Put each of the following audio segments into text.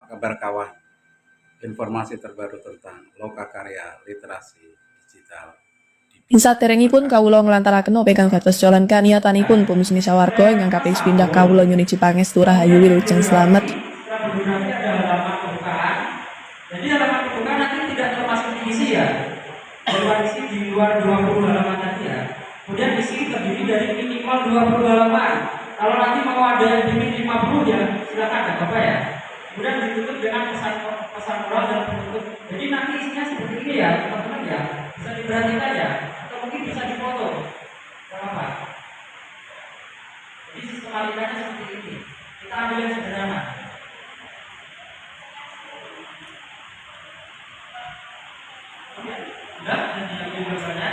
kabar kawan, informasi terbaru tentang lokakarya literasi digital. Saderengipun kawula nglantaraken pegang dados jalan kaniyatanipun pumisnisa warga ingkang kapis pindah kawula nyuwun pangestu rahayu wilujeng slamet. Jadi halaman pembukaan nanti tidak termasuk diisi ya. Ruang isi di luar 20 halaman tadi ya. Kemudian isi terdiri dari minimal 20 halaman. Kalau nanti mau ada yang bikin 50 ya silakan ya Bapak ya. Kemudian ditutup dengan pesan moral dan penutup. Jadi nanti isinya seperti ini ya teman-teman ya. Bisa diperhatikan ya. Atau mungkin bisa difoto. Tidak apa. Jadi sistematikanya seperti ini. Kita ambil yang sederhana. Sudah, dan diambil gambarnya.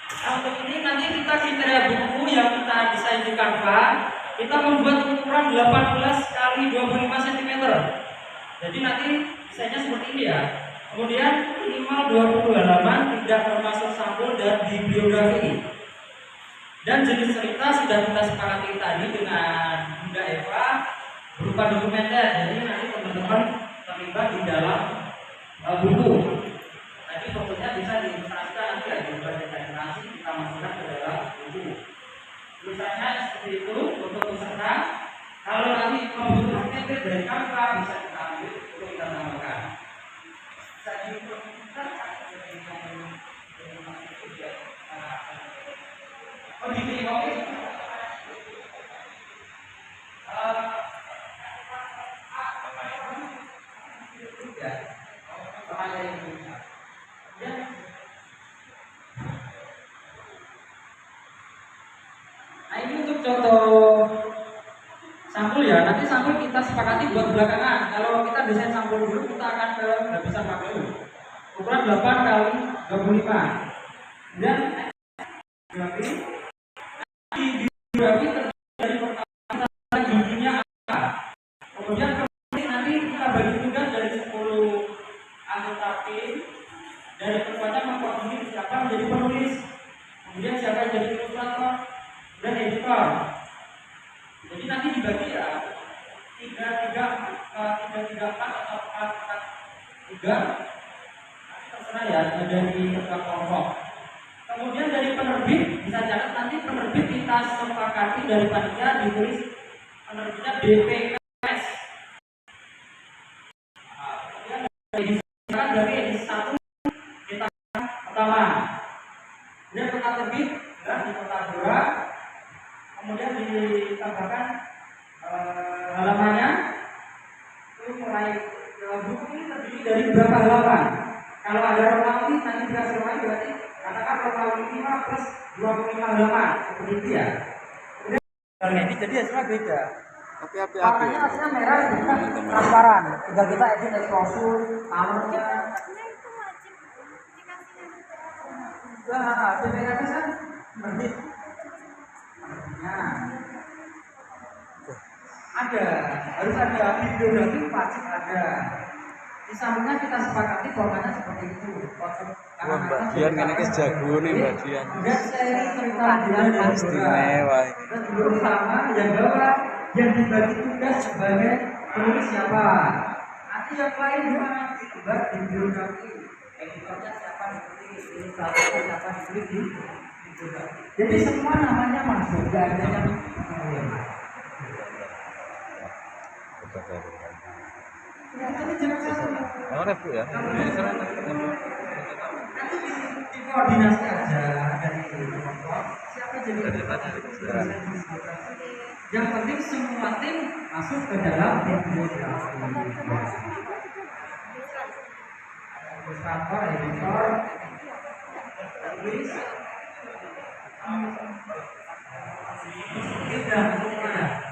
Nah, untuk ini nanti kita kriteria buku yang kita desain di Canva, kita membuat ukuran 18 kali 25 cm. Jadi nanti desainnya seperti ini ya. Kemudian minimal 20 halaman, tidak termasuk sampul dan bibliografi. Dan jenis cerita sudah kita sepakati tadi dengan Bunda Eva berupa dokumenter. Jadi nanti teman-teman terlibat di dalam buku. Nanti fotonya bisa diilustrasikan nanti ya, berbagai animasi kita masukkan ke dalam buku. Tulisannya seperti itu untuk peserta. Kalau nanti membutuhkan template dari Canva bisa kita ambil untuk kita tambahkan. Bisa diilustrasikan. Oh gini, oke. Ya, sama ini. Ya. Nah ini untuk contoh sampul ya. Nanti sampul kita sepakati buat belakangan. Kalau kita desain sampul dulu, kita akan ke lapisan pakai ukuran 8 kali 25. Dan biografi dari pertama giginya apa. Kemudian nanti kita bagi tugas dari 10 anggota tim. Dari pertama mengkoordinir siapa menjadi penulis, kemudian siapa yang jadi ilustrator dan editor. Jadi nanti dibagi ya 3-3-4 atau 4-4-3. Nanti terserah ya dari kelompok. Kemudian dari penerbit bisa catat nanti penerbit kita sepakati dari panitia ditulis penerbitnya DPKS. Kemudian dari edisi 1 kita pertama. Kemudian kota terbit dan di kota Gora. Kemudian ditambahkan halamannya. Itu mulai buku ini terdiri dari berapa halaman? Kalau ada Romawi nanti dikasih Romawi berarti katakan Romawi 5 plus 25 halaman seperti itu ya. Kemudian ini jadi hasilnya beda. Warnanya hasilnya merah bukan transparan. Tinggal kita edit exposure, colornya. Nah, DPKS kan menerbit. Ada, harus ada bibliografi pasti ada. Di sampingnya kita sepakati formatnya seperti itu. Wah, Mbak Dian kan ini jago nih Mbak Dian. Dan seri cerita Dian istimewa. Dan guru sama yang bawah yang dibagi tugas sebagai penulis siapa. Nanti yang lain juga ditugas di biografi. Editornya siapa ditulis, ilustratornya siapa ditulis di biografi. Jadi semua namanya masuk, gak ada yang Bu ya. Nanti koordinasi aja dari kelompok siapa jadi yang penting semua tim masuk ke dalam bibliografi. Ilustrator, editor, tulis, dan semuanya.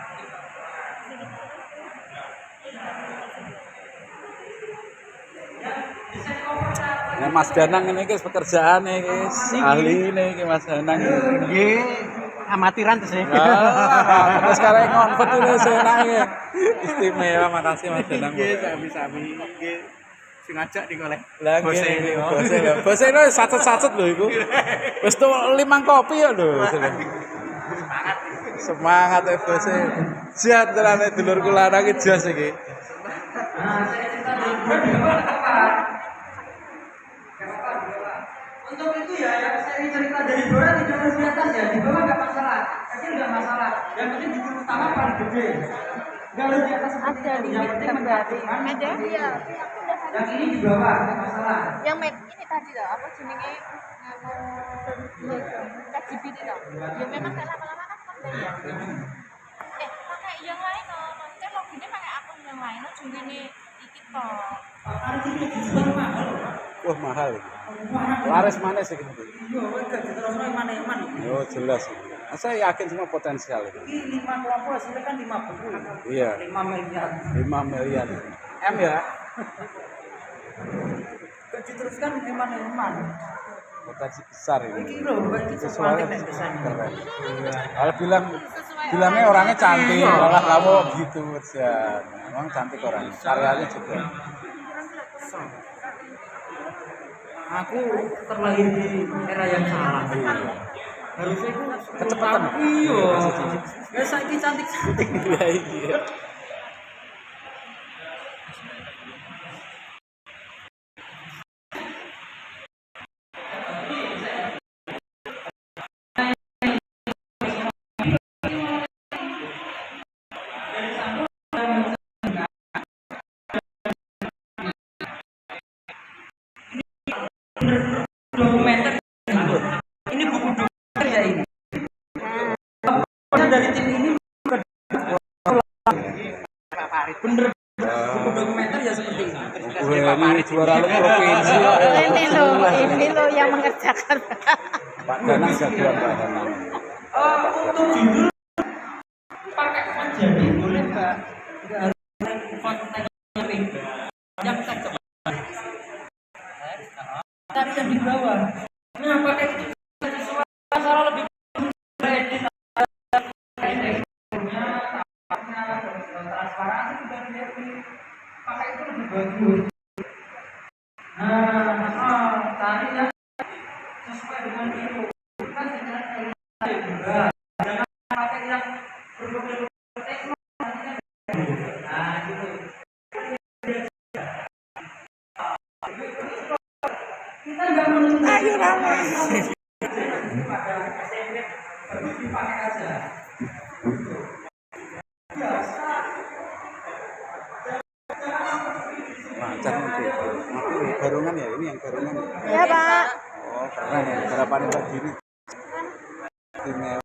Nah, Mas Danang ini guys pekerjaan nih guys, ahli nih Mas Danang. Nggih, amatiran tuh sih. Terus sekarang ngonfet itu senangnya. Istimewa, makasih Mas Danang. Nggih, sami-sami. Nggih. sing ngajak ning oleh. Lah Bose ngene ini, oh. bose lho. Bose lho sacet-sacet lho iku. Wis tuh 5 kopi ya lho. Semangat ya bose. Siap terane dulurku lanang iki jas iki. Nah, saya cerita dari bawah di bawah nggak apa-apa. Nggak apa-apa di bawah. Untuk itu ya, yang saya ini cerita dari bawah tidak harus di atas ya. Di bawah nggak masalah, kecil nggak masalah. Yang penting di utama paling gede. Nggak harus di atas seperti itu. Yang penting menjatuhkan. Ada ya. Yang ini di bawah nggak masalah. Yang ini tadi loh, apa jenenge KGBT loh. Ya memang tak lama-lama kan bayar. Pakai yang lain loh. Maksudnya loginnya pakai akun yang lain loh. Jenenge iki toh. Harus ini dijual mahal. Wah mahal. Laris mana sih gitu? Iya, enggak diterusno mana yang mana. Oh jelas. Saya yakin semua potensial itu. Ini 5 kelompok hasilnya kan 5 buku. Iya. 5 miliar. 5 miliar. M ya. Gak diteruskan eman-eman. Potensi besar ini. Iki lho, iki Sesuai sesuatu nek desanya. keren. Kalau bilangnya orangnya cantik, malah kamu gitu ya. Memang cantik orangnya. Karyanya juga. Aku terlahir di era yang salah. Harusnya aku Kecepatan. Iya. Ya saiki cantik-cantik. Iya iya. Dokumenter. Ini buku dokumenter ya ini. Dari tim ini bener buku dokumenter ya seperti ini. Gue ini juara lu provinsi. Ini loh yang mengerjakan. Pak Danang jagoan Pak Danang. Untuk judul pakai font jadi boleh nggak harus font yang teks tapi yang di bawah. Nah pakai itu sesuai lebih kredit transparansi juga pakai itu lebih bagus. Nah, tadi ya sesuai dengan itu kan juga jangan pakai yang berbagai teknologi. Nah gitu. Kita nggak menuntut ayo ramai pada SMP harus dipakai aja. Lancar nih. Tapi garungan ya ini yang garungan. Ya Pak. Oh keren ya. Harapannya Mbak Dini. Istimewa.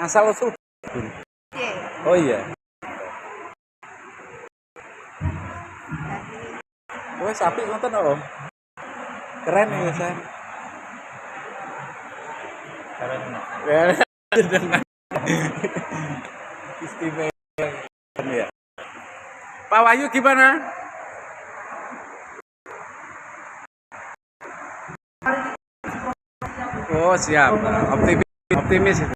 Asal usul. Oh iya. Wah sapi nonton oh. Keren ya San. Keren. Dengan istimewa ya. Pak Wahyu gimana? Oh siap, optimis itu.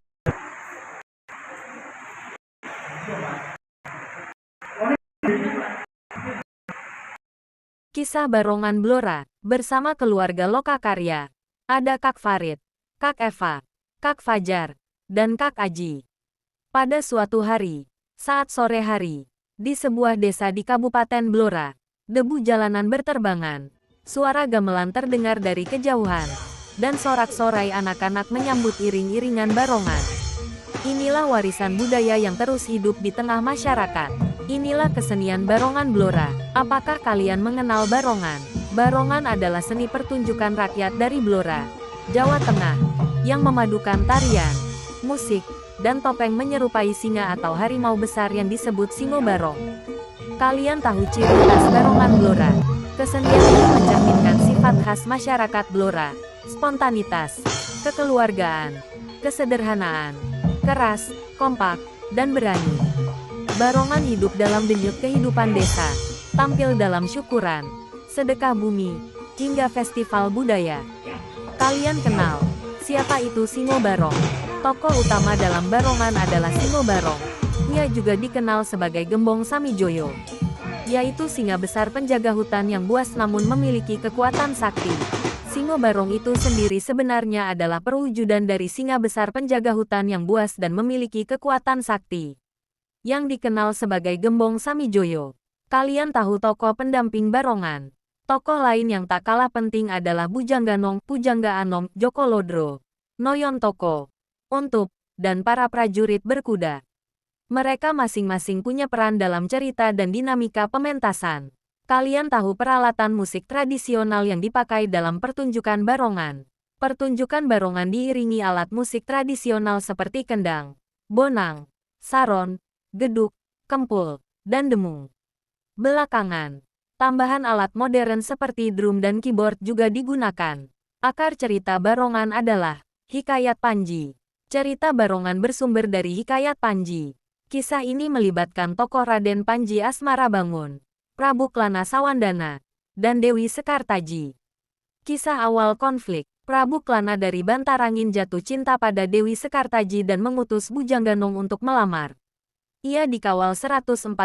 Kisah Barongan Blora, bersama keluarga Lokakarya. Ada Kak Farid, Kak Eva, Kak Fajar, dan Kak Aji. Pada suatu hari, saat sore hari, di sebuah desa di Kabupaten Blora, debu jalanan berterbangan, suara gamelan terdengar dari kejauhan, dan sorak-sorai anak-anak menyambut iring-iringan barongan. Inilah warisan budaya yang terus hidup di tengah masyarakat. Inilah kesenian Barongan Blora. Apakah kalian mengenal barongan? Barongan adalah seni pertunjukan rakyat dari Blora, Jawa Tengah, yang memadukan tarian, musik, dan topeng menyerupai singa atau harimau besar yang disebut Singo Barong. Kalian tahu ciri khas Barongan Blora? Kesenian ini mencerminkan sifat khas masyarakat Blora, spontanitas, kekeluargaan, kesederhanaan, keras, kompak, dan berani. Barongan hidup dalam denyut kehidupan desa, tampil dalam syukuran, sedekah bumi, hingga festival budaya. Kalian kenal siapa itu Singo Barong? Tokoh utama dalam Barongan adalah Singo Barong. Ia juga dikenal sebagai Gembong Samijoyo, yaitu singa besar penjaga hutan yang buas namun memiliki kekuatan sakti. Singo Barong itu sendiri sebenarnya adalah perwujudan dari singa besar penjaga hutan yang buas dan memiliki kekuatan sakti, yang dikenal sebagai Gembong Samijoyo. Kalian tahu tokoh pendamping Barongan? Tokoh lain yang tak kalah penting adalah Bujangganong, Pujangga Anom, Joko Lodro, Noyon Toko, Ontup, dan para prajurit berkuda. Mereka masing-masing punya peran dalam cerita dan dinamika pementasan. Kalian tahu peralatan musik tradisional yang dipakai dalam pertunjukan Barongan? Pertunjukan Barongan diiringi alat musik tradisional seperti kendang, bonang, saron, geduk, kempul, dan demung. Belakangan, tambahan alat modern seperti drum dan keyboard juga digunakan. Akar cerita Barongan adalah Hikayat Panji. Cerita Barongan bersumber dari Hikayat Panji. Kisah ini melibatkan tokoh Raden Panji Asmarabangun, Prabu Klana Sawandana, dan Dewi Sekartaji. Kisah awal konflik, Prabu Klana dari Bantarangin jatuh cinta pada Dewi Sekartaji dan mengutus Bujangganong untuk melamar. Ia dikawal 144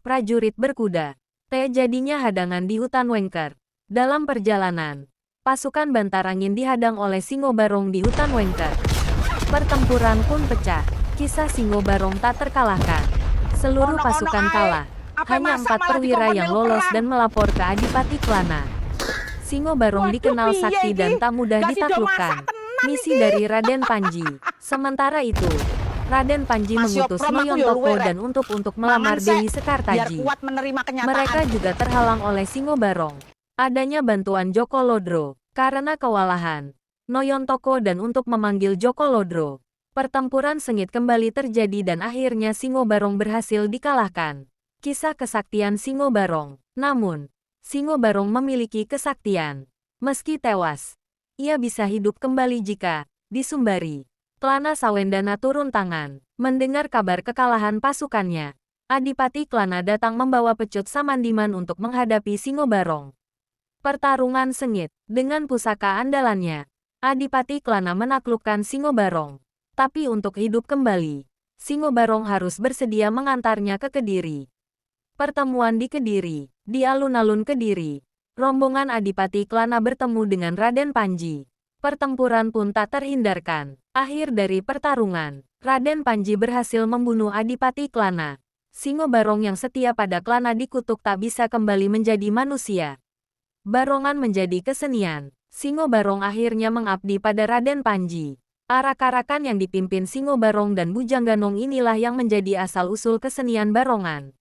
prajurit berkuda. Jadinya hadangan di hutan Wengker. Dalam perjalanan, pasukan Bantarangin dihadang oleh Singo Barong di hutan Wengker. Pertempuran pun pecah. Kisah Singo Barong tak terkalahkan. Seluruh pasukan kalah. Hanya 4 perwira yang lolos dan melapor ke Adipati Klana. Singo Barong dikenal sakti dan tak mudah ditaklukkan. Misi dari Raden Panji. Sementara itu, Raden Panji mengutus Noyon Toko dan untuk melamar Dewi Sekartaji. Mereka juga terhalang oleh Singo Barong. Adanya bantuan Joko Lodro. Karena kewalahan, Noyon Toko dan untuk memanggil Joko Lodro. Pertempuran sengit kembali terjadi dan akhirnya Singo Barong berhasil dikalahkan. Kisah kesaktian Singo Barong. Namun, Singo Barong memiliki kesaktian. Meski tewas, ia bisa hidup kembali jika disumbari. Klana Sawendana turun tangan. Mendengar kabar kekalahan pasukannya, Adipati Klana datang membawa pecut Samandiman untuk menghadapi Singo Barong. Pertarungan sengit. Dengan pusaka andalannya, Adipati Klana menaklukkan Singo Barong. Tapi untuk hidup kembali, Singo Barong harus bersedia mengantarnya ke Kediri. Pertemuan di Kediri. Di alun-alun Kediri, rombongan Adipati Klana bertemu dengan Raden Panji. Pertempuran pun tak terhindarkan. Akhir dari pertarungan, Raden Panji berhasil membunuh Adipati Klana. Singo Barong yang setia pada Klana dikutuk tak bisa kembali menjadi manusia. Barongan menjadi kesenian. Singo Barong akhirnya mengabdi pada Raden Panji. Arak-arakan yang dipimpin Singo Barong dan Bujangganong inilah yang menjadi asal-usul kesenian Barongan.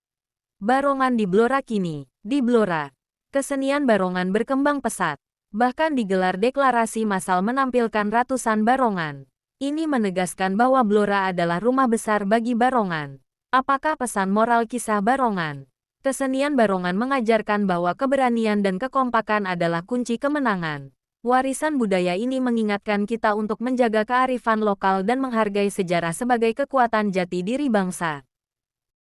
Barongan di Blora kini. Di Blora, kesenian Barongan berkembang pesat. Bahkan digelar deklarasi massal menampilkan ratusan Barongan. Ini menegaskan bahwa Blora adalah rumah besar bagi Barongan. Apakah pesan moral kisah Barongan? Kesenian Barongan mengajarkan bahwa keberanian dan kekompakan adalah kunci kemenangan. Warisan budaya ini mengingatkan kita untuk menjaga kearifan lokal dan menghargai sejarah sebagai kekuatan jati diri bangsa.